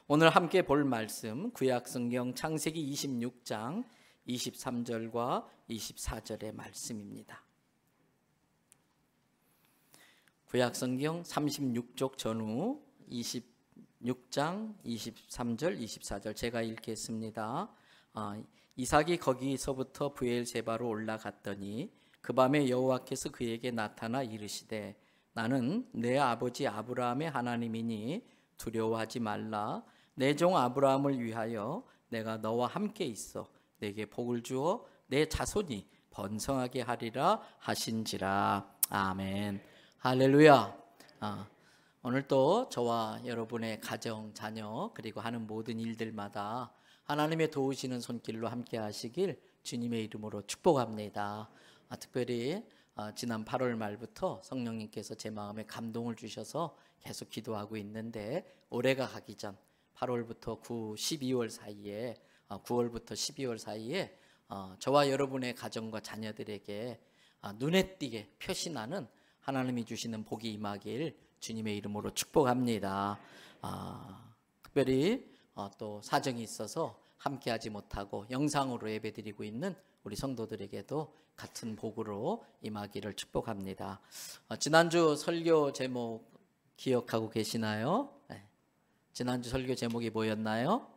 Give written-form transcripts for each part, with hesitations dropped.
오늘 함께 볼 말씀 구약성경 창세기 26장 23절과 24절의 말씀입니다. 구약성경 36쪽 전후 26장 23절 24절 제가 읽겠습니다. 이삭이 거기서부터 브엘세바로 올라갔더니 그 밤에 여호와께서 그에게 나타나 이르시되 나는 내 아버지 아브라함의 하나님이니 두려워하지 말라. 내 종 아브라함을 위하여 내가 너와 함께 있어 내게 복을 주어 내 자손이 번성하게 하리라 하신지라. 아멘. 할렐루야. 오늘도 저와 여러분의 가정, 자녀 그리고 하는 모든 일들마다 하나님의 도우시는 손길로 함께 하시길 주님의 이름으로 축복합니다. 특별히 지난 8월 말부터 성령님께서 제 마음에 감동을 주셔서 계속 기도하고 있는데, 올해가 가기 전 8월부터 12월 사이에 9월부터 12월 사이에 저와 여러분의 가정과 자녀들에게 눈에 띄게 표시나는 하나님이 주시는 복이 임하길 주님의 이름으로 축복합니다. 특별히 또 사정이 있어서 함께하지 못하고 영상으로 예배드리고 있는 우리 성도들에게도 같은 복으로 임하기를 축복합니다. 지난주 설교 제목 기억하고 계시나요? 네. 지난주 설교 제목이 뭐였나요?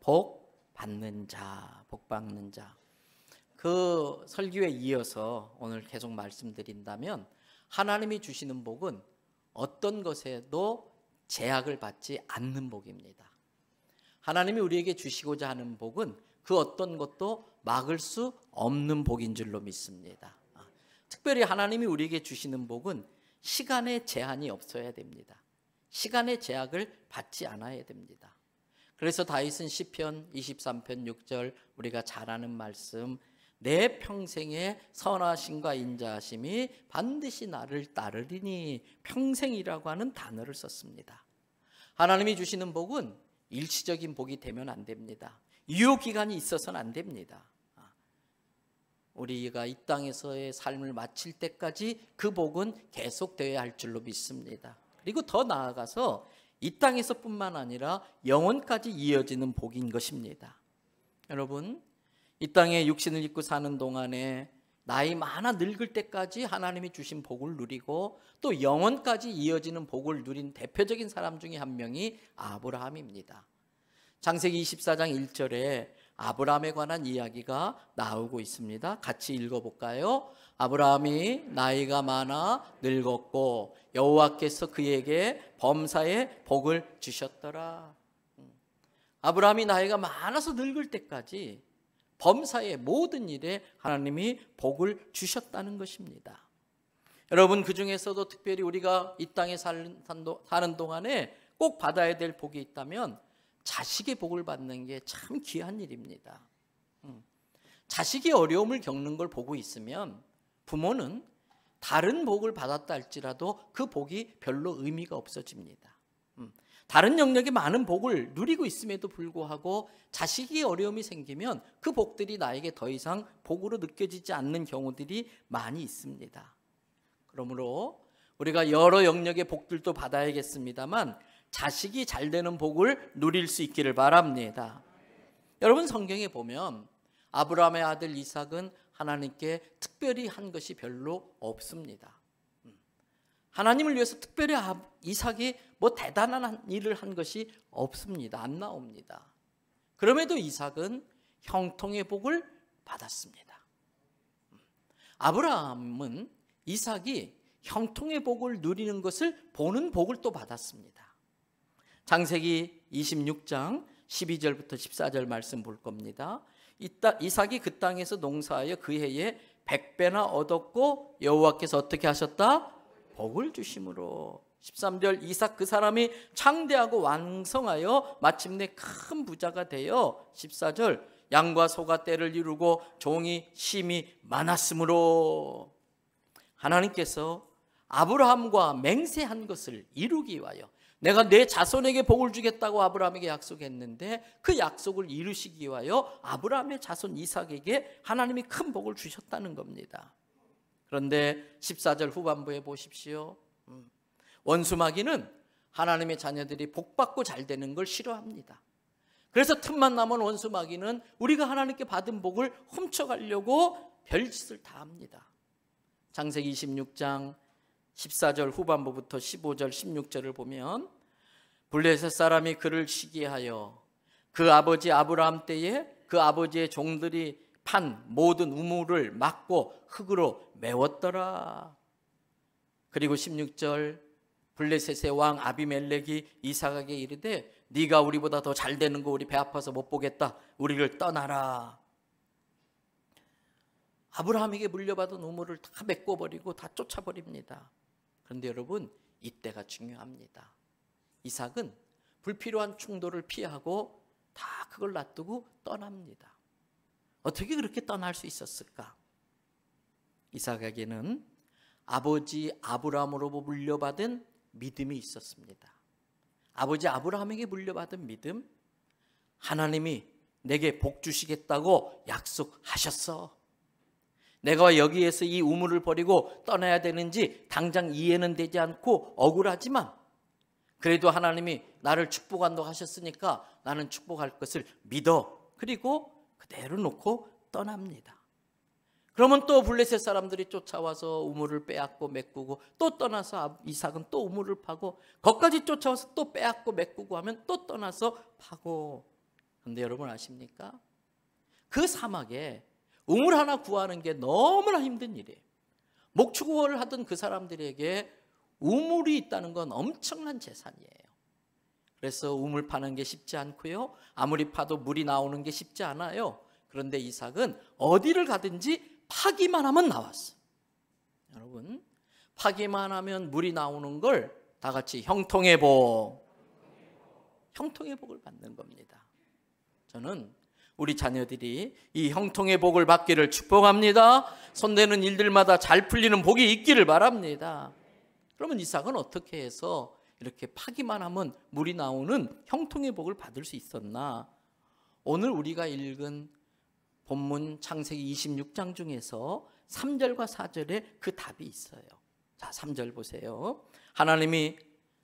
복 받는 자, 복 받는 자. 그 설교에 이어서 오늘 계속 말씀드린다면, 하나님이 주시는 복은 어떤 것에도 제약을 받지 않는 복입니다. 하나님이 우리에게 주시고자 하는 복은 그 어떤 것도 막을 수 없는 복인 줄로 믿습니다. 특별히 하나님이 우리에게 주시는 복은 시간의 제한이 없어야 됩니다. 시간의 제약을 받지 않아야 됩니다. 그래서 다윗은 시편 23편 6절 우리가 잘 아는 말씀, 내 평생의 선하심과 인자하심이 반드시 나를 따르리니, 평생이라고 하는 단어를 썼습니다. 하나님이 주시는 복은 일시적인 복이 되면 안 됩니다. 유효기간이 있어서는 안 됩니다. 우리가 이 땅에서의 삶을 마칠 때까지 그 복은 계속되어야 할 줄로 믿습니다. 그리고 더 나아가서 이 땅에서뿐만 아니라 영원까지 이어지는 복인 것입니다. 여러분, 이 땅에 육신을 입고 사는 동안에 나이 많아 늙을 때까지 하나님이 주신 복을 누리고 또 영원까지 이어지는 복을 누린 대표적인 사람 중에 한 명이 아브라함입니다. 창세기 24장 1절에 아브라함에 관한 이야기가 나오고 있습니다. 같이 읽어볼까요? 아브라함이 나이가 많아 늙었고 여호와께서 그에게 범사에 복을 주셨더라. 아브라함이 나이가 많아서 늙을 때까지 범사의 모든 일에 하나님이 복을 주셨다는 것입니다. 여러분, 그 중에서도 특별히 우리가 이 땅에 사는 동안에 꼭 받아야 될 복이 있다면 자식의 복을 받는 게 참 귀한 일입니다. 자식이 어려움을 겪는 걸 보고 있으면 부모는 다른 복을 받았다 할지라도 그 복이 별로 의미가 없어집니다. 다른 영역에 많은 복을 누리고 있음에도 불구하고 자식이 어려움이 생기면 그 복들이 나에게 더 이상 복으로 느껴지지 않는 경우들이 많이 있습니다. 그러므로 우리가 여러 영역의 복들도 받아야겠습니다만 자식이 잘 되는 복을 누릴 수 있기를 바랍니다. 여러분, 성경에 보면 아브라함의 아들 이삭은 하나님께 특별히 한 것이 별로 없습니다. 하나님을 위해서 특별히 이삭이 뭐 대단한 일을 한 것이 없습니다. 안 나옵니다. 그럼에도 이삭은 형통의 복을 받았습니다. 아브라함은 이삭이 형통의 복을 누리는 것을 보는 복을 또 받았습니다. 창세기 26장 12절부터 14절 말씀 볼 겁니다. 이삭이 그 땅에서 농사하여 그 해에 100배나 얻었고 여호와께서 어떻게 하셨다? 복을 주심으로. 13절 이삭 그 사람이 창대하고 왕성하여 마침내 큰 부자가 되어 14절 양과 소가 떼를 이루고 종이 심이 많았으므로. 하나님께서 아브라함과 맹세한 것을 이루기 위하여 내가 내 자손에게 복을 주겠다고 아브라함에게 약속했는데 그 약속을 이루시기 위하여 아브라함의 자손 이삭에게 하나님이 큰 복을 주셨다는 겁니다. 그런데 14절 후반부에 보십시오. 원수 마귀는 하나님의 자녀들이 복받고 잘 되는 걸 싫어합니다. 그래서 틈만 나면 원수 마귀는 우리가 하나님께 받은 복을 훔쳐가려고 별짓을 다 합니다. 창세기 26장 14절 후반부부터 15절 16절을 보면 블레셋 사람이 그를 시기하여 그 아버지 아브라함 때에 그 아버지의 종들이 판 모든 우물을 막고 흙으로 메웠더라. 그리고 16절 블레셋의 왕 아비멜렉이 이삭에게 이르되 네가 우리보다 더 잘 되는 거 우리 배 아파서 못 보겠다. 우리를 떠나라. 아브라함에게 물려받은 우물을 다 메꿔버리고 다 쫓아버립니다. 그런데 여러분, 이때가 중요합니다. 이삭은 불필요한 충돌을 피하고 다 그걸 놔두고 떠납니다. 어떻게 그렇게 떠날 수 있었을까? 이삭에게는 아버지 아브라함으로부터 물려받은 믿음이 있었습니다. 아버지 아브라함에게 물려받은 믿음, 하나님이 내게 복 주시겠다고 약속하셨어. 내가 여기에서 이 우물을 버리고 떠나야 되는지 당장 이해는 되지 않고 억울하지만 그래도 하나님이 나를 축복한다고 하셨으니까 나는 축복할 것을 믿어. 그리고 그대로 놓고 떠납니다. 그러면 또 블레셋 사람들이 쫓아와서 우물을 빼앗고 메꾸고 또 떠나서 이삭은 또 우물을 파고 거기까지 쫓아와서 또 빼앗고 메꾸고 하면 또 떠나서 파고. 그런데 여러분 아십니까? 그 사막에 우물 하나 구하는 게 너무나 힘든 일이에요. 목축업을 하던 그 사람들에게 우물이 있다는 건 엄청난 재산이에요. 그래서 우물 파는 게 쉽지 않고요. 아무리 파도 물이 나오는 게 쉽지 않아요. 그런데 이삭은 어디를 가든지 파기만 하면 나왔어요. 여러분, 파기만 하면 물이 나오는 걸 다 같이 형통의 복, 형통의 복을 받는 겁니다. 저는 우리 자녀들이 이 형통의 복을 받기를 축복합니다. 손대는 일들마다 잘 풀리는 복이 있기를 바랍니다. 그러면 이삭은 어떻게 해서 이렇게 파기만 하면 물이 나오는 형통의 복을 받을 수 있었나? 오늘 우리가 읽은 본문 창세기 26장 중에서 3절과 4절에 그 답이 있어요. 자, 3절 보세요. 하나님이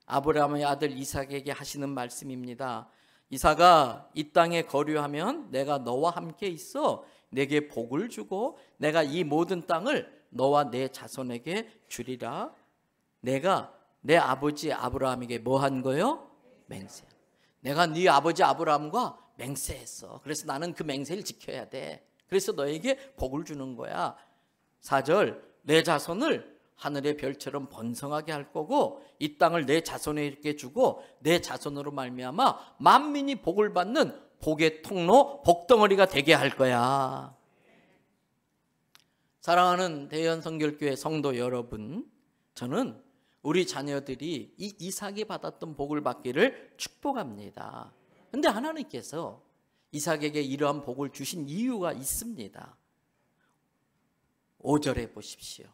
아브라함의 아들 이삭에게 하시는 말씀입니다. 이삭아, 이 땅에 거류하면 내가 너와 함께 있어 내게 복을 주고 내가 이 모든 땅을 너와 내 자손에게 주리라. 내가 내 아버지 아브라함에게 뭐 한 거요? 맹세. 내가 네 아버지 아브라함과 맹세했어. 그래서 나는 그 맹세를 지켜야 돼. 그래서 너에게 복을 주는 거야. 4절, 내 자손을 하늘의 별처럼 번성하게 할 거고 이 땅을 내 자손에게 주고 내 자손으로 말미암아 만민이 복을 받는 복의 통로, 복덩어리가 되게 할 거야. 사랑하는 대연성결교회 성도 여러분, 저는 우리 자녀들이 이 이삭이 받았던 복을 받기를 축복합니다. 그런데 하나님께서 이삭에게 이러한 복을 주신 이유가 있습니다. 5절에 보십시오.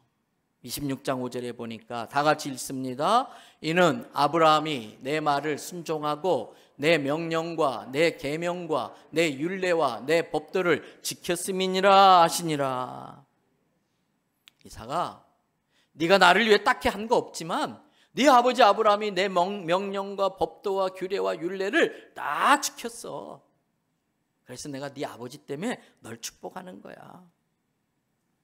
26장 5절에 보니까 다 같이 읽습니다. 이는 아브라함이 내 말을 순종하고 내 명령과 내 계명과 내 율례와 내 법도를 지켰음이니라 하시니라. 이삭아, 네가 나를 위해 딱히 한 거 없지만 네 아버지 아브라함이 내 명령과 법도와 규례와 율례를 다 지켰어. 그래서 내가 네 아버지 때문에 널 축복하는 거야.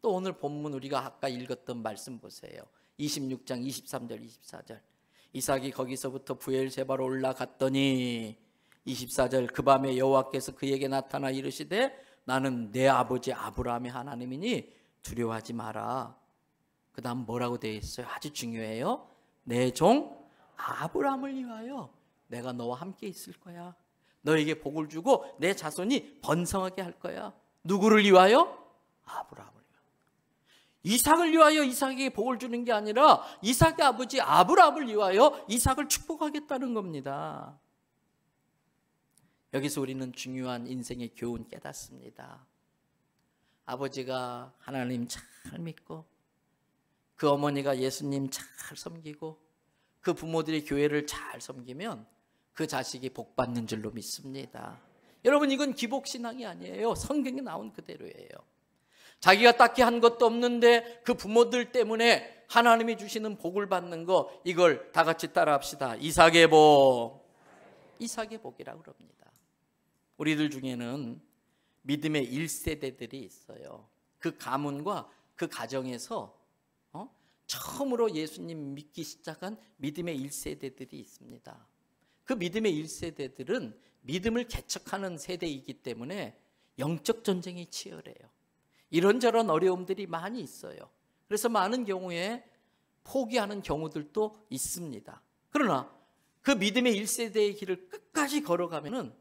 또 오늘 본문 우리가 아까 읽었던 말씀 보세요. 26장 23절 24절. 이삭이 거기서부터 부엘세바로 올라갔더니 24절, 그 밤에 여호와께서 그에게 나타나 이르시되 나는 내 아버지 아브라함의 하나님이니 두려워하지 마라. 그 다음 뭐라고 되어 있어요? 아주 중요해요. 내 종 아브라함을 위하여 내가 너와 함께 있을 거야. 너에게 복을 주고 내 자손이 번성하게 할 거야. 누구를 위하여? 아브라함을 위하여. 이삭을 위하여 이삭에게 복을 주는 게 아니라 이삭의 아버지 아브라함을 위하여 이삭을 축복하겠다는 겁니다. 여기서 우리는 중요한 인생의 교훈 깨닫습니다. 아버지가 하나님 잘 믿고 그 어머니가 예수님 잘 섬기고 그 부모들이 교회를 잘 섬기면 그 자식이 복 받는 줄로 믿습니다. 여러분, 이건 기복신앙이 아니에요. 성경에 나온 그대로예요. 자기가 딱히 한 것도 없는데 그 부모들 때문에 하나님이 주시는 복을 받는 거, 이걸 다 같이 따라합시다. 이삭의 복. 이삭의 복이라고 그럽니다. 우리들 중에는 믿음의 1세대들이 있어요. 그 가문과 그 가정에서 처음으로 예수님 믿기 시작한 믿음의 1세대들이 있습니다. 그 믿음의 1세대들은 믿음을 개척하는 세대이기 때문에 영적 전쟁이 치열해요. 이런저런 어려움들이 많이 있어요. 그래서 많은 경우에 포기하는 경우들도 있습니다. 그러나 그 믿음의 1세대의 길을 끝까지 걸어가면은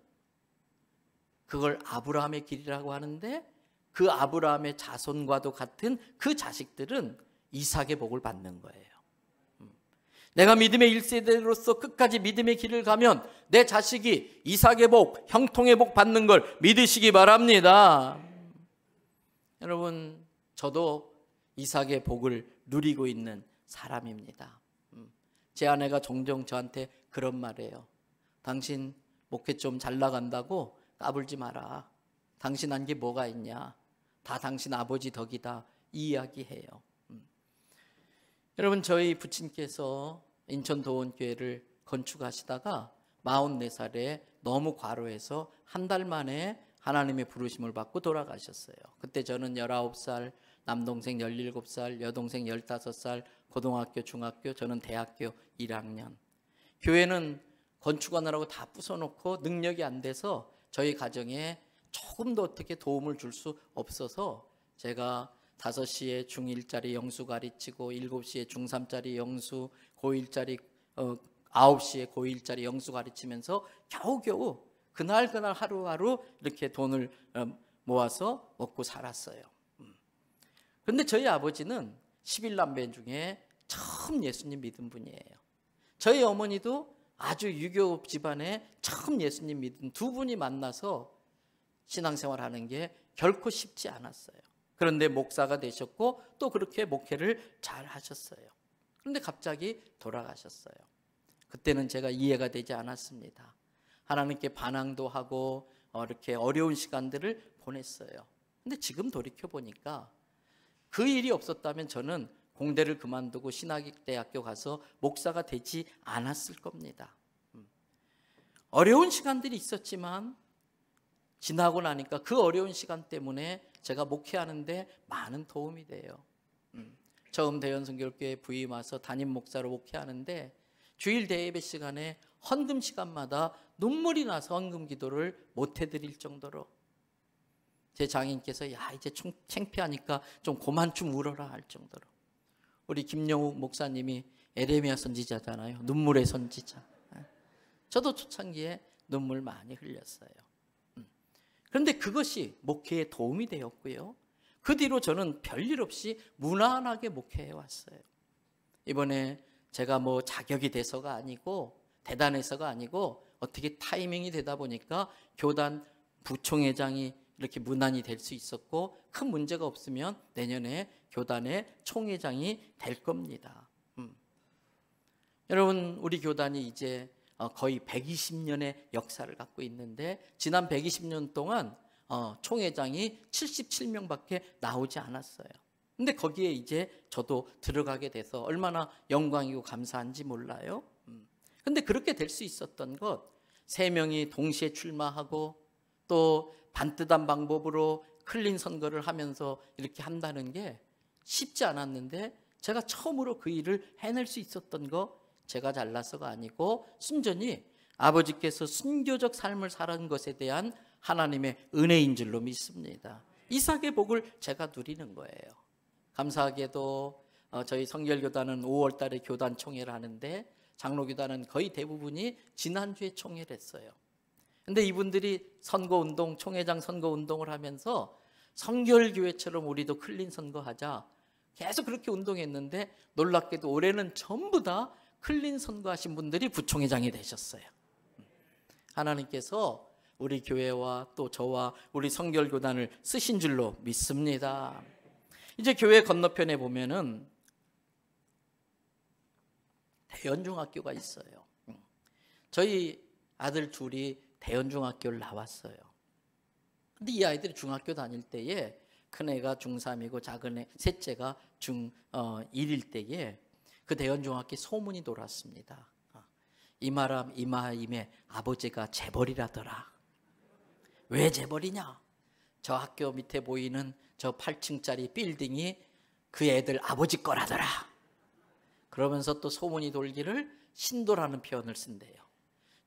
그걸 아브라함의 길이라고 하는데, 그 아브라함의 자손과도 같은 그 자식들은 이삭의 복을 받는 거예요. 내가 믿음의 1세대로서 끝까지 믿음의 길을 가면 내 자식이 이삭의 복, 형통의 복 받는 걸 믿으시기 바랍니다. 여러분, 저도 이삭의 복을 누리고 있는 사람입니다. 제 아내가 종종 저한테 그런 말이에요. 당신 목회 좀 잘 나간다고 까불지 마라. 당신 한 게 뭐가 있냐. 다 당신 아버지 덕이다. 이 이야기해요. 여러분, 저희 부친께서 인천 도원교회를 건축하시다가 44살에 너무 과로해서 한 달 만에 하나님의 부르심을 받고 돌아가셨어요. 그때 저는 19살, 남동생 17살, 여동생 15살, 고등학교, 중학교, 저는 대학교 1학년. 교회는 건축하느라고 다 부숴놓고 능력이 안 돼서 저희 가정에 조금도 어떻게 도움을 줄 수 없어서 제가 5시에 중1짜리 영수 가르치고 7시에 중3짜리 영수, 고1짜리 9시에 고1짜리 영수 가르치면서 겨우겨우 그날 하루하루 이렇게 돈을 모아서 먹고 살았어요. 그런데 저희 아버지는 11남매 중에 처음 예수님 믿은 분이에요. 저희 어머니도 아주 유교 집안에 처음 예수님 믿은 두 분이 만나서 신앙생활하는 게 결코 쉽지 않았어요. 그런데 목사가 되셨고 또 그렇게 목회를 잘 하셨어요. 그런데 갑자기 돌아가셨어요. 그때는 제가 이해가 되지 않았습니다. 하나님께 반항도 하고 이렇게 어려운 시간들을 보냈어요. 근데 지금 돌이켜보니까 그 일이 없었다면 저는 공대를 그만두고 신학대학교 가서 목사가 되지 않았을 겁니다. 어려운 시간들이 있었지만 지나고 나니까 그 어려운 시간 때문에 제가 목회하는데 많은 도움이 돼요. 처음 대연선교회 부임 와서 담임 목사로 목회하는데 주일 대예배 시간에 헌금 시간마다 눈물이 나서 헌금 기도를 못 해드릴 정도로, 제 장인께서 야 이제 창피하니까 좀 그만 좀 울어라 할 정도로. 우리 김영욱 목사님이 에레미야 선지자잖아요. 눈물의 선지자. 저도 초창기에 눈물 많이 흘렸어요. 그런데 그것이 목회에 도움이 되었고요. 그 뒤로 저는 별일 없이 무난하게 목회해 왔어요. 이번에 제가 뭐 자격이 돼서가 아니고 대단해서가 아니고 어떻게 타이밍이 되다 보니까 교단 부총회장이 이렇게 문안이 될 수 있었고, 큰 문제가 없으면 내년에 교단의 총회장이 될 겁니다. 여러분, 우리 교단이 이제 거의 120년의 역사를 갖고 있는데 지난 120년 동안 총회장이 77명밖에 나오지 않았어요. 근데 거기에 이제 저도 들어가게 돼서 얼마나 영광이고 감사한지 몰라요. 근데 그렇게 될 수 있었던 것, 3명이 동시에 출마하고 또 반듯한 방법으로 클린 선거를 하면서 이렇게 한다는 게 쉽지 않았는데, 제가 처음으로 그 일을 해낼 수 있었던 거 제가 잘나서가 아니고 순전히 아버지께서 순교적 삶을 살은 것에 대한 하나님의 은혜인 줄로 믿습니다. 이삭의 복을 제가 누리는 거예요. 감사하게도 저희 성결교단은 5월 달에 교단 총회를 하는데 장로교단은 거의 대부분이 지난주에 총회를 했어요. 근데 이분들이 선거운동, 총회장 선거운동을 하면서 성결교회처럼 우리도 클린 선거하자 계속 그렇게 운동했는데, 놀랍게도 올해는 전부 다 클린 선거하신 분들이 부총회장이 되셨어요. 하나님께서 우리 교회와 또 저와 우리 성결교단을 쓰신 줄로 믿습니다. 이제 교회 건너편에 보면은 대연중학교가 있어요. 저희 아들 둘이 대연중학교를 나왔어요. 근데 이 아이들이 중학교 다닐 때에 큰애가 중3이고 작은 셋째가 중1일 때에 그 대연중학교에 소문이 돌았습니다. 이마임의 아버지가 재벌이라더라. 왜 재벌이냐? 저 학교 밑에 보이는 저 8층짜리 빌딩이 그 애들 아버지 거라더라. 그러면서 또 소문이 돌기를 신도라는 표현을 쓴대요.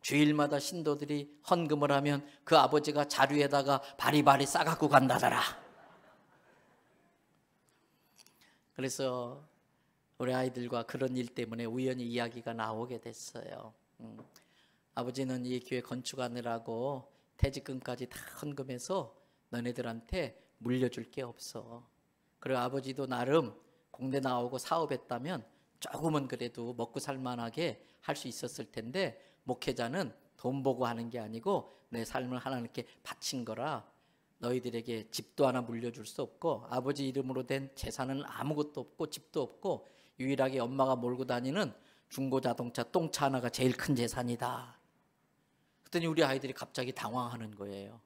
주일마다 신도들이 헌금을 하면 그 아버지가 자루에다가 바리바리 싸갖고 간다더라. 그래서 우리 아이들과 그런 일 때문에 우연히 이야기가 나오게 됐어요. 아버지는 이 교회 건축하느라고 퇴직금까지 다 헌금해서 너네들한테 물려줄 게 없어. 그리고 아버지도 나름 공대 나오고 사업했다면 조금은 그래도 먹고 살만하게 할 수 있었을 텐데, 목회자는 돈 보고 하는 게 아니고 내 삶을 하나님께 바친 거라 너희들에게 집도 하나 물려줄 수 없고 아버지 이름으로 된 재산은 아무것도 없고 집도 없고 유일하게 엄마가 몰고 다니는 중고자동차 똥차 하나가 제일 큰 재산이다. 그랬더니 우리 아이들이 갑자기 당황하는 거예요.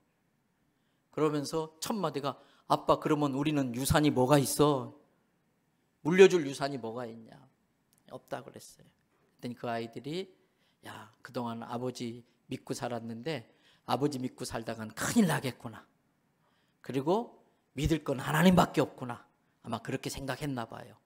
그러면서 첫 마디가 아빠, 그러면 우리는 유산이 뭐가 있어? 물려줄 유산이 뭐가 있냐? 없다 그랬어요. 그랬더니 그 아이들이 야, 그동안 아버지 믿고 살았는데 아버지 믿고 살다간 큰일 나겠구나. 그리고 믿을 건 하나님밖에 없구나. 아마 그렇게 생각했나 봐요.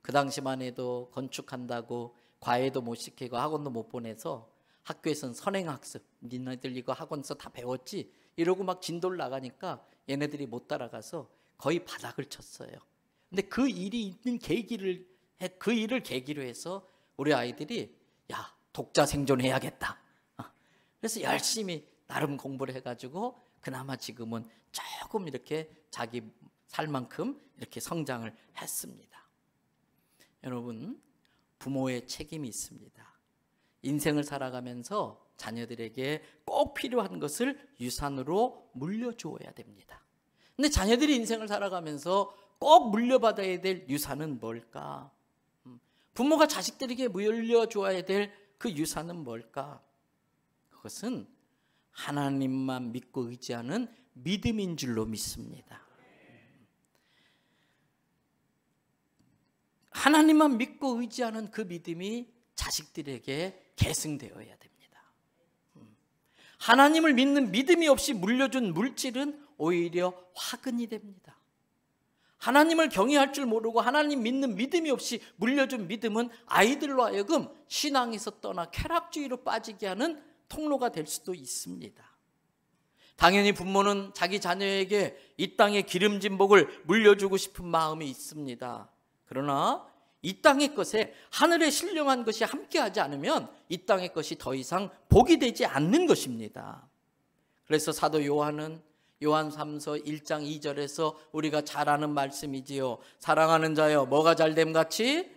그 당시만 해도 건축한다고 과외도 못 시키고 학원도 못 보내서 학교에서는 선행학습, 니네들 이거 학원에서 다 배웠지? 이러고 막 진도를 나가니까 얘네들이 못 따라가서 거의 바닥을 쳤어요. 근데 그 일이 있는 그 일을 계기로 해서 우리 아이들이 야, 독자 생존해야겠다. 그래서 열심히 나름 공부를 해가지고 그나마 지금은 조금 이렇게 자기 살 만큼 이렇게 성장을 했습니다. 여러분, 부모의 책임이 있습니다. 인생을 살아가면서 자녀들에게 꼭 필요한 것을 유산으로 물려주어야 됩니다. 근데 자녀들이 인생을 살아가면서 꼭 물려받아야 될 유산은 뭘까? 부모가 자식들에게 물려주어야 될 그 유산은 뭘까? 그것은 하나님만 믿고 의지하는 믿음인 줄로 믿습니다. 하나님만 믿고 의지하는 그 믿음이 자식들에게 계승되어야 됩니다. 하나님을 믿는 믿음이 없이 물려준 물질은 오히려 화근이 됩니다. 하나님을 경외할 줄 모르고 하나님 믿는 믿음이 없이 물려준 믿음은 아이들로 하여금 신앙에서 떠나 쾌락주의로 빠지게 하는 통로가 될 수도 있습니다. 당연히 부모는 자기 자녀에게 이 땅의 기름진 복을 물려주고 싶은 마음이 있습니다. 그러나 이 땅의 것에 하늘의 신령한 것이 함께하지 않으면 이 땅의 것이 더 이상 복이 되지 않는 것입니다. 그래서 사도 요한은 요한 3서 1장 2절에서 우리가 잘 아는 말씀이지요. 사랑하는 자여, 뭐가 잘됨 같이?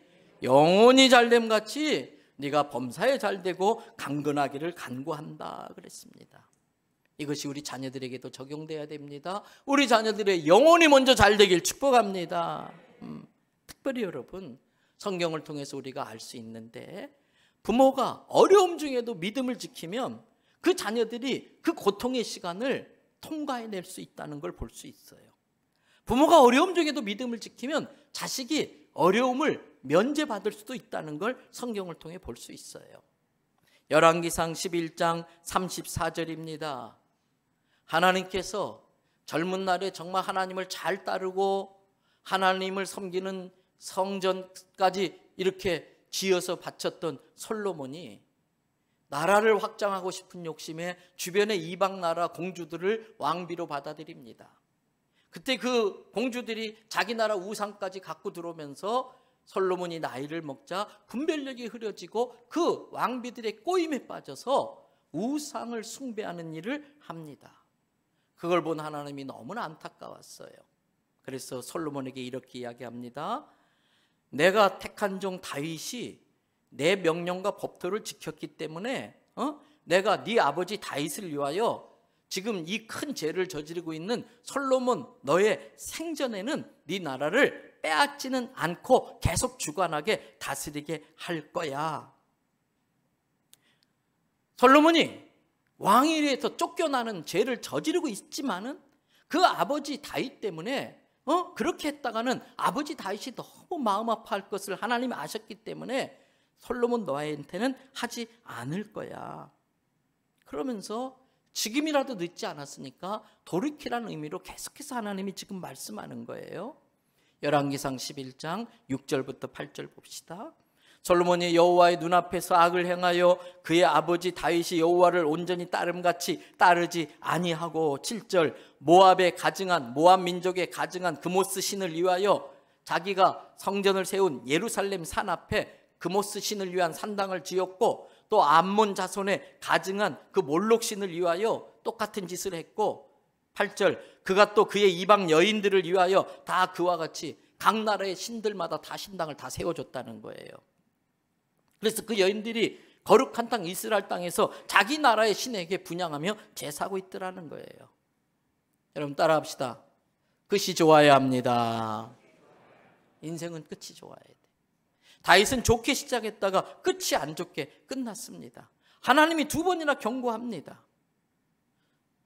영혼이 잘됨 같이 네가 범사에 잘되고 강건하기를 간구한다 그랬습니다. 이것이 우리 자녀들에게도 적용돼야 됩니다. 우리 자녀들의 영혼이 먼저 잘되길 축복합니다. 특별히 여러분, 성경을 통해서 우리가 알 수 있는데 부모가 어려움 중에도 믿음을 지키면 그 자녀들이 그 고통의 시간을 통과해낼 수 있다는 걸 볼 수 있어요. 부모가 어려움 중에도 믿음을 지키면 자식이 어려움을 면제받을 수도 있다는 걸 성경을 통해 볼 수 있어요. 열왕기상 11장 34절입니다. 하나님께서 젊은 날에 정말 하나님을 잘 따르고 하나님을 섬기는 성전까지 이렇게 지어서 바쳤던 솔로몬이 나라를 확장하고 싶은 욕심에 주변의 이방 나라 공주들을 왕비로 받아들입니다. 그때 그 공주들이 자기 나라 우상까지 갖고 들어오면서 솔로몬이 나이를 먹자 분별력이 흐려지고 그 왕비들의 꼬임에 빠져서 우상을 숭배하는 일을 합니다. 그걸 본 하나님이 너무나 안타까웠어요. 그래서 솔로몬에게 이렇게 이야기합니다. 내가 택한 종 다윗이 내 명령과 법도를 지켰기 때문에 내가 네 아버지 다윗을 위하여 지금 이 큰 죄를 저지르고 있는 솔로몬 너의 생전에는 네 나라를 빼앗지는 않고 계속 주관하게 다스리게 할 거야. 솔로몬이 왕위에서 쫓겨나는 죄를 저지르고 있지만은 그 아버지 다윗 때문에 그렇게 했다가는 아버지 다윗이 너무 마음 아파할 것을 하나님이 아셨기 때문에 솔로몬 너한테는 하지 않을 거야. 그러면서 지금이라도 늦지 않았으니까 돌이키라는 의미로 계속해서 하나님이 지금 말씀하는 거예요. 열왕기상 11장 6절부터 8절 봅시다. 솔로몬이 여호와의 눈앞에서 악을 행하여 그의 아버지 다윗이 여호와를 온전히 따름같이 따르지 아니하고 7절 모압 민족에 가증한 그모스 신을 위하여 자기가 성전을 세운 예루살렘 산 앞에 그모스 신을 위한 산당을 지었고 또 암몬 자손에 가증한 그 몰록 신을 위하여 똑같은 짓을 했고 8절 그가 또 그의 이방 여인들을 위하여 다 그와 같이 각 나라의 신들마다 다 신당을 다 세워줬다는 거예요. 그래서 그 여인들이 거룩한 땅 이스라엘 땅에서 자기 나라의 신에게 분향하며 제사하고 있더라는 거예요. 여러분 따라합시다. 끝이 좋아야 합니다. 인생은 끝이 좋아야 돼. 다윗은 좋게 시작했다가 끝이 안 좋게 끝났습니다. 하나님이 2번이나 경고합니다.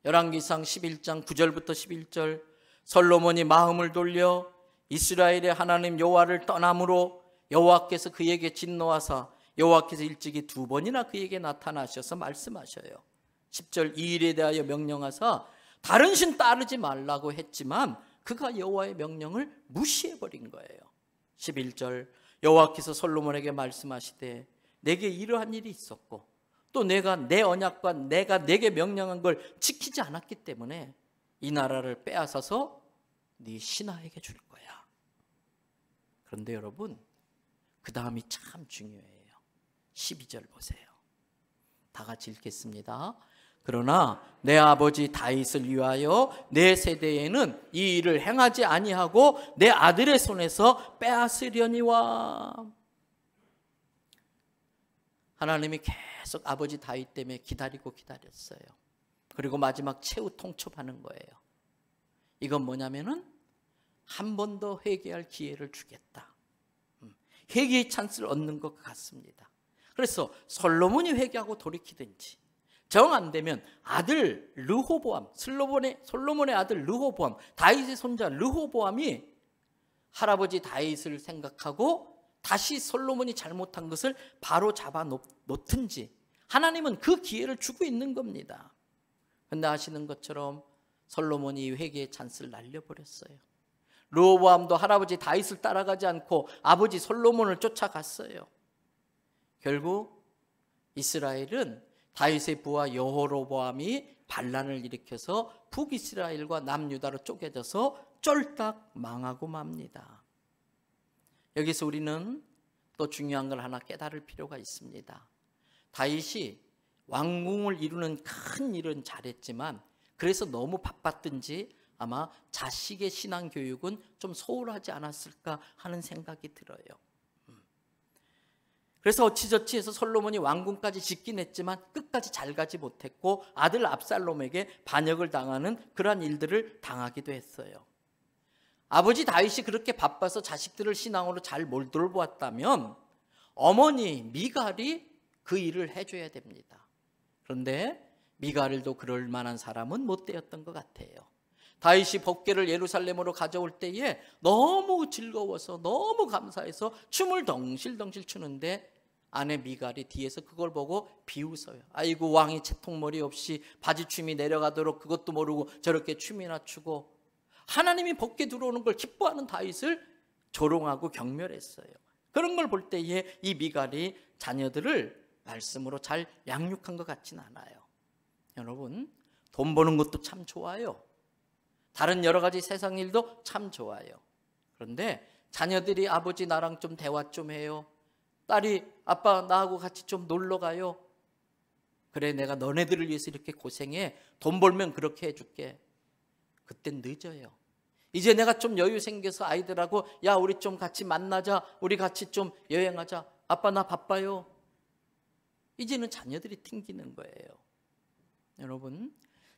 열왕기상 11장 9절부터 11절 솔로몬이 마음을 돌려 이스라엘의 하나님 여호와를 떠남으로 여호와께서 그에게 진노하사 여호와께서 일찍이 2번이나 그에게 나타나셔서 말씀하셔요. 10절 이 일에 대하여 명령하사 다른 신 따르지 말라고 했지만 그가 여호와의 명령을 무시해버린 거예요. 11절 여호와께서 솔로몬에게 말씀하시되 내게 이러한 일이 있었고 또 내가 내 언약과 내가 내게 명령한 걸 지키지 않았기 때문에 이 나라를 빼앗아서 네 신하에게 줄 거야. 그런데 여러분 그 다음이 참 중요해요. 12절 보세요. 다 같이 읽겠습니다. 그러나 내 아버지 다윗을 위하여 내 세대에는 이 일을 행하지 아니하고 내 아들의 손에서 빼앗으려니와. 하나님이 계속 아버지 다윗 때문에 기다렸어요. 그리고 마지막 최후 통첩하는 거예요. 이건 뭐냐면은 한 번 더 회개할 기회를 주겠다. 회개의 찬스를 얻는 것 같습니다. 그래서 솔로몬이 회개하고 돌이키든지 정 안 되면 아들 르호보암, 솔로몬의 아들 르호보암, 다윗의 손자 르호보암이 할아버지 다윗을 생각하고 다시 솔로몬이 잘못한 것을 바로 잡아 놓든지 하나님은 그 기회를 주고 있는 겁니다. 그런데 아시는 것처럼 솔로몬이 회개의 찬스를 날려버렸어요. 르호보암도 할아버지 다윗을 따라가지 않고 아버지 솔로몬을 쫓아갔어요. 결국 이스라엘은 다윗의 부하 여호로보암이 반란을 일으켜서 북이스라엘과 남유다로 쪼개져서 쫄딱 망하고 맙니다. 여기서 우리는 또 중요한 걸 하나 깨달을 필요가 있습니다. 다윗이 왕궁을 이루는 큰 일은 잘했지만 그래서 너무 바빴든지 아마 자식의 신앙 교육은 좀 소홀하지 않았을까 하는 생각이 들어요. 그래서 어찌저찌 해서 솔로몬이 왕궁까지 짓긴 했지만 끝까지 잘 가지 못했고 아들 압살롬에게 반역을 당하는 그러한 일들을 당하기도 했어요. 아버지 다윗이 그렇게 바빠서 자식들을 신앙으로 잘 몰돌보았다면 어머니 미갈이 그 일을 해줘야 됩니다. 그런데 미갈도 그럴 만한 사람은 못 되었던 것 같아요. 다윗이 법궤를 예루살렘으로 가져올 때에 너무 즐거워서 너무 감사해서 춤을 덩실덩실 추는데 아내 미갈이 뒤에서 그걸 보고 비웃어요. 아이고 왕이 채통머리 없이 바지춤이 내려가도록 그것도 모르고 저렇게 춤이나 추고. 하나님이 법궤 들어오는 걸 기뻐하는 다윗을 조롱하고 경멸했어요. 그런 걸 볼 때에 이 미갈이 자녀들을 말씀으로 잘 양육한 것 같지는 않아요. 여러분 돈 버는 것도 참 좋아요. 다른 여러 가지 세상 일도 참 좋아요. 그런데 자녀들이 아버지 나랑 좀 대화 좀 해요. 딸이 아빠 나하고 같이 좀 놀러 가요. 그래 내가 너네들을 위해서 이렇게 고생해. 돈 벌면 그렇게 해줄게. 그땐 늦어요. 이제 내가 좀 여유 생겨서 아이들하고 야 우리 좀 같이 만나자. 우리 같이 좀 여행하자. 아빠 나 바빠요. 이제는 자녀들이 튕기는 거예요. 여러분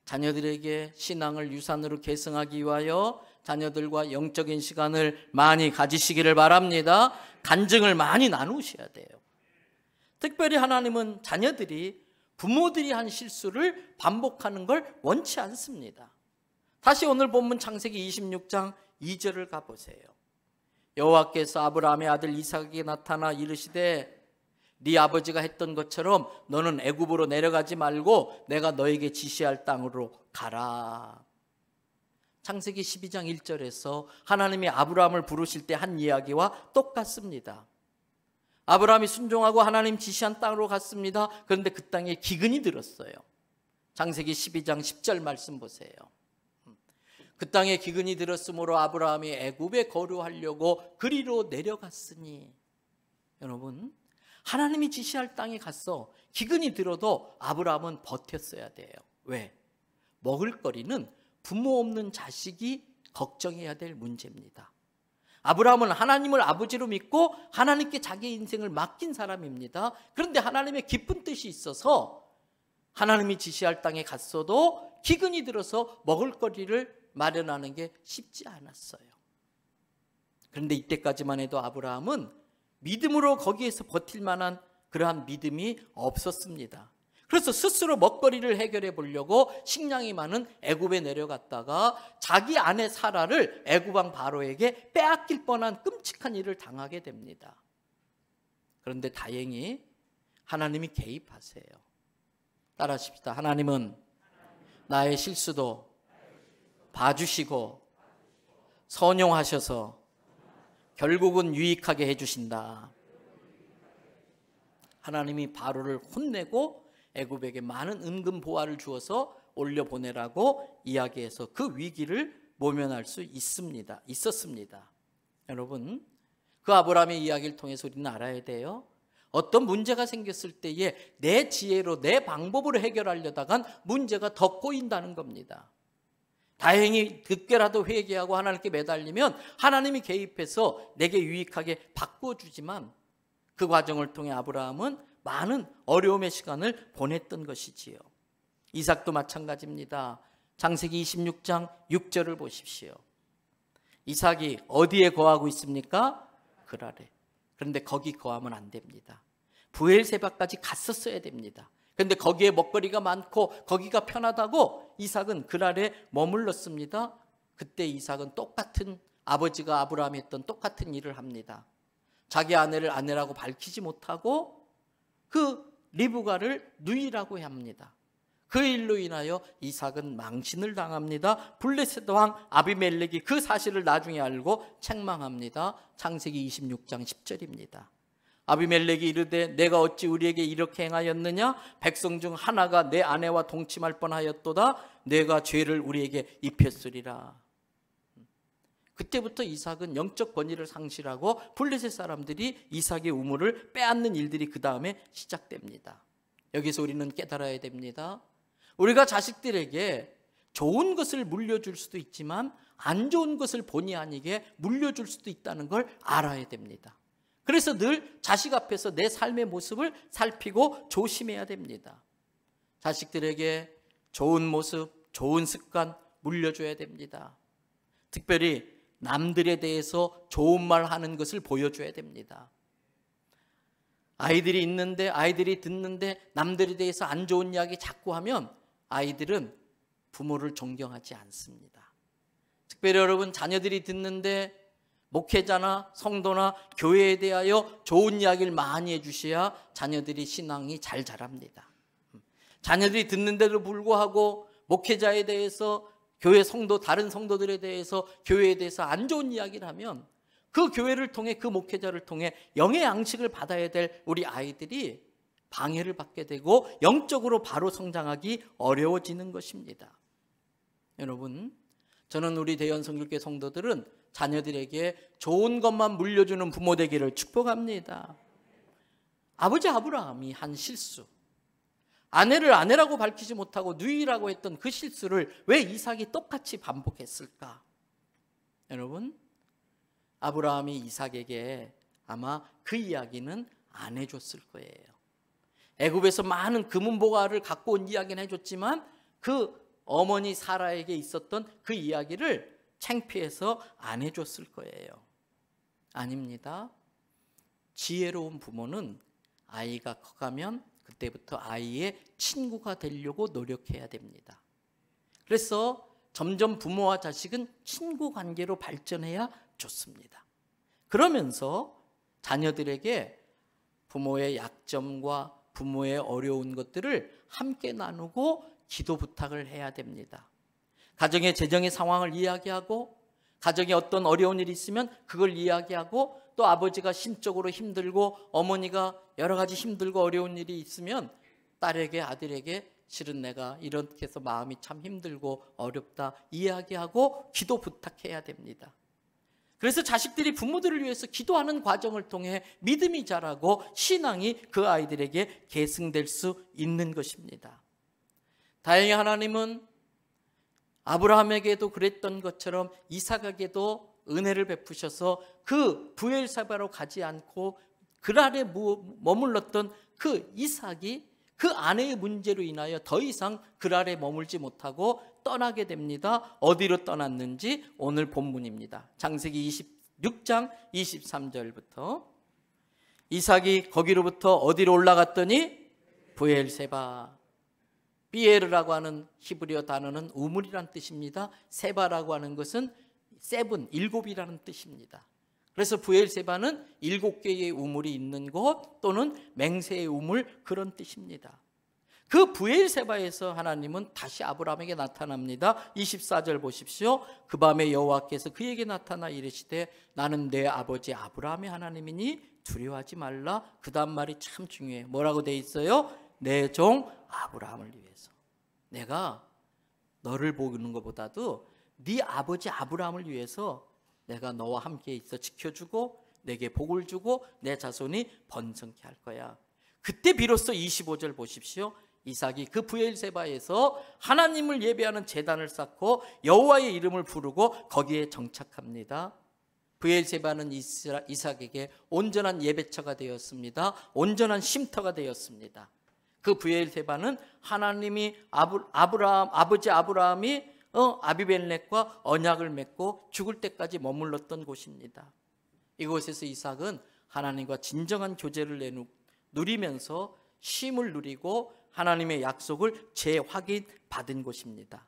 자녀들에게 신앙을 유산으로 계승하기 위하여 자녀들과 영적인 시간을 많이 가지시기를 바랍니다. 간증을 많이 나누셔야 돼요. 특별히 하나님은 자녀들이 부모들이 한 실수를 반복하는 걸 원치 않습니다. 다시 오늘 본문 창세기 26장 2절을 가보세요. 여호와께서 아브라함의 아들 이삭에게 나타나 이르시되 네 아버지가 했던 것처럼 너는 애굽으로 내려가지 말고 내가 너에게 지시할 땅으로 가라. 창세기 12장 1절에서 하나님이 아브라함을 부르실 때 한 이야기와 똑같습니다. 아브라함이 순종하고 하나님 지시한 땅으로 갔습니다. 그런데 그 땅에 기근이 들었어요. 창세기 12장 10절 말씀 보세요. 그 땅에 기근이 들었으므로 아브라함이 애굽에 거류하려고 그리로 내려갔으니, 여러분, 하나님이 지시할 땅에 갔어. 기근이 들어도 아브라함은 버텼어야 돼요. 왜? 먹을거리는 부모 없는 자식이 걱정해야 될 문제입니다. 아브라함은 하나님을 아버지로 믿고 하나님께 자기 인생을 맡긴 사람입니다. 그런데 하나님의 깊은 뜻이 있어서 하나님이 지시할 땅에 갔어도 기근이 들어서 먹을거리를 마련하는 게 쉽지 않았어요. 그런데 이때까지만 해도 아브라함은 믿음으로 거기에서 버틸 만한 그러한 믿음이 없었습니다. 그래서 스스로 먹거리를 해결해 보려고 식량이 많은 애굽에 내려갔다가 자기 아내 사라를 애굽 왕 바로에게 빼앗길 뻔한 끔찍한 일을 당하게 됩니다. 그런데 다행히 하나님이 개입하세요. 따라하십시다. 하나님은 나의 실수도 봐주시고 선용하셔서 결국은 유익하게 해주신다. 하나님이 바로를 혼내고 애굽에게 많은 은금 보화를 주어서 올려보내라고 이야기해서 그 위기를 모면할 수 있었습니다. 여러분, 그 아브라함의 이야기를 통해서 우리는 알아야 돼요. 어떤 문제가 생겼을 때에 내 지혜로 내 방법으로 해결하려다간 문제가 더 꼬인다는 겁니다. 다행히 늦게라도 회개하고 하나님께 매달리면 하나님이 개입해서 내게 유익하게 바꿔주지만 그 과정을 통해 아브라함은 많은 어려움의 시간을 보냈던 것이지요. 이삭도 마찬가지입니다. 창세기 26장 6절을 보십시오. 이삭이 어디에 거하고 있습니까? 그랄에. 그런데 거기 거하면 안 됩니다. 브엘세바까지 갔었어야 됩니다. 그런데 거기에 먹거리가 많고 거기가 편하다고 이삭은 그랄에 머물렀습니다. 그때 이삭은 똑같은 아버지가 아브라함이 했던 똑같은 일을 합니다. 자기 아내를 아내라고 밝히지 못하고 그 리브가를 누이라고 합니다. 그 일로 인하여 이삭은 망신을 당합니다. 블레셋 왕 아비멜렉이 그 사실을 나중에 알고 책망합니다. 창세기 26장 10절입니다. 아비멜렉이 이르되 내가 어찌 우리에게 이렇게 행하였느냐? 백성 중 하나가 내 아내와 동침할 뻔하였도다. 내가 죄를 우리에게 입혔으리라. 그때부터 이삭은 영적 권위를 상실하고 블레셋 사람들이 이삭의 우물을 빼앗는 일들이 그 다음에 시작됩니다. 여기서 우리는 깨달아야 됩니다. 우리가 자식들에게 좋은 것을 물려줄 수도 있지만 안 좋은 것을 본의 아니게 물려줄 수도 있다는 걸 알아야 됩니다. 그래서 늘 자식 앞에서 내 삶의 모습을 살피고 조심해야 됩니다. 자식들에게 좋은 모습, 좋은 습관 물려줘야 됩니다. 특별히 남들에 대해서 좋은 말 하는 것을 보여줘야 됩니다. 아이들이 있는데, 아이들이 듣는데 남들에 대해서 안 좋은 이야기 자꾸 하면 아이들은 부모를 존경하지 않습니다. 특별히 여러분, 자녀들이 듣는데 목회자나 성도나 교회에 대하여 좋은 이야기를 많이 해주셔야 자녀들이 신앙이 잘 자랍니다. 자녀들이 듣는데도 불구하고 목회자에 대해서, 교회 성도, 다른 성도들에 대해서, 교회에 대해서 안 좋은 이야기를 하면 그 교회를 통해, 그 목회자를 통해 영의 양식을 받아야 될 우리 아이들이 방해를 받게 되고 영적으로 바로 성장하기 어려워지는 것입니다. 여러분, 저는 우리 대연성결교 성도들은 자녀들에게 좋은 것만 물려주는 부모 되기를 축복합니다. 아버지 아브라함이 한 실수, 아내를 아내라고 밝히지 못하고 누이라고 했던 그 실수를 왜 이삭이 똑같이 반복했을까? 여러분, 아브라함이 이삭에게 아마 그 이야기는 안 해줬을 거예요. 애굽에서 많은 금은보화를 갖고 온 이야기는 해줬지만 그 어머니 사라에게 있었던 그 이야기를 창피해서 안 해줬을 거예요. 아닙니다. 지혜로운 부모는 아이가 커가면 그때부터 아이의 친구가 되려고 노력해야 됩니다. 그래서 점점 부모와 자식은 친구 관계로 발전해야 좋습니다. 그러면서 자녀들에게 부모의 약점과 부모의 어려운 것들을 함께 나누고 기도 부탁을 해야 됩니다. 가정의 재정의 상황을 이야기하고, 가정에 어떤 어려운 일이 있으면 그걸 이야기하고, 또 아버지가 심적으로 힘들고 어머니가 여러 가지 힘들고 어려운 일이 있으면 딸에게, 아들에게 실은 내가 이렇게 해서 마음이 참 힘들고 어렵다 이야기하고 기도 부탁해야 됩니다. 그래서 자식들이 부모들을 위해서 기도하는 과정을 통해 믿음이 자라고 신앙이 그 아이들에게 계승될 수 있는 것입니다. 다행히 하나님은 아브라함에게도 그랬던 것처럼 이삭에게도 은혜를 베푸셔서 그 브엘사바로 가지 않고 그랄에 머물렀던 그 이삭이 그 아내의 문제로 인하여 더 이상 그랄에 머물지 못하고 떠나게 됩니다. 어디로 떠났는지 오늘 본문입니다. 창세기 26장 23절부터 이삭이 거기로부터 어디로 올라갔더니 브엘세바. 비에르라고 하는 히브리어 단어는 우물이란 뜻입니다. 세바라고 하는 것은 세븐, 일곱이라는 뜻입니다. 그래서 브엘세바는 7개의 우물이 있는 곳 또는 맹세의 우물, 그런 뜻입니다. 그 브엘세바에서 하나님은 다시 아브라함에게 나타납니다. 24절 보십시오. 그 밤에 여호와께서 그에게 나타나 이르시되 나는 내 아버지 아브라함의 하나님이니 두려워하지 말라. 그 다음 말이 참 중요해요. 뭐라고 돼 있어요? 내 종 아브라함을 위해서. 내가 너를 보는 것보다도 네 아버지 아브라함을 위해서 내가 너와 함께 있어 지켜주고 내게 복을 주고 내 자손이 번성케 할 거야. 그때 비로소 25절 보십시오. 이삭이 그 브엘세바에서 하나님을 예배하는 제단을 쌓고 여호와의 이름을 부르고 거기에 정착합니다. 브엘세바는 이삭에게 온전한 예배처가 되었습니다. 온전한 쉼터가 되었습니다. 그 브엘세바는 하나님이 아버지 아브라함이 아비멜렉과 언약을 맺고 죽을 때까지 머물렀던 곳입니다. 이곳에서 이삭은 하나님과 진정한 교제를 누리면서 쉼을 누리고 하나님의 약속을 재확인받은 곳입니다.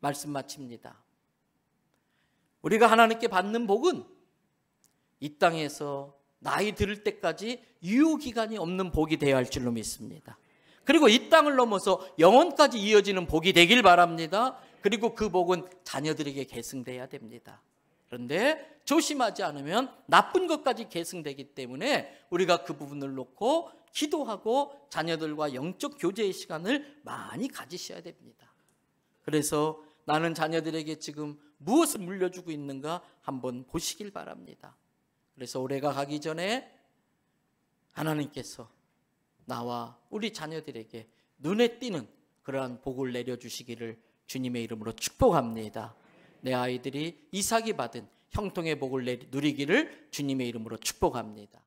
말씀 마칩니다. 우리가 하나님께 받는 복은 이 땅에서 나이 들을 때까지 유효기간이 없는 복이 되어야 할 줄로 믿습니다. 그리고 이 땅을 넘어서 영원까지 이어지는 복이 되길 바랍니다. 그리고 그 복은 자녀들에게 계승돼야 됩니다. 그런데 조심하지 않으면 나쁜 것까지 계승되기 때문에 우리가 그 부분을 놓고 기도하고 자녀들과 영적 교제의 시간을 많이 가지셔야 됩니다. 그래서 나는 자녀들에게 지금 무엇을 물려주고 있는가 한번 보시길 바랍니다. 그래서 올해가 가기 전에 하나님께서 나와 우리 자녀들에게 눈에 띄는 그러한 복을 내려주시기를 주님의 이름으로 축복합니다. 내 아이들이 이삭이 받은 형통의 복을 누리기를 주님의 이름으로 축복합니다.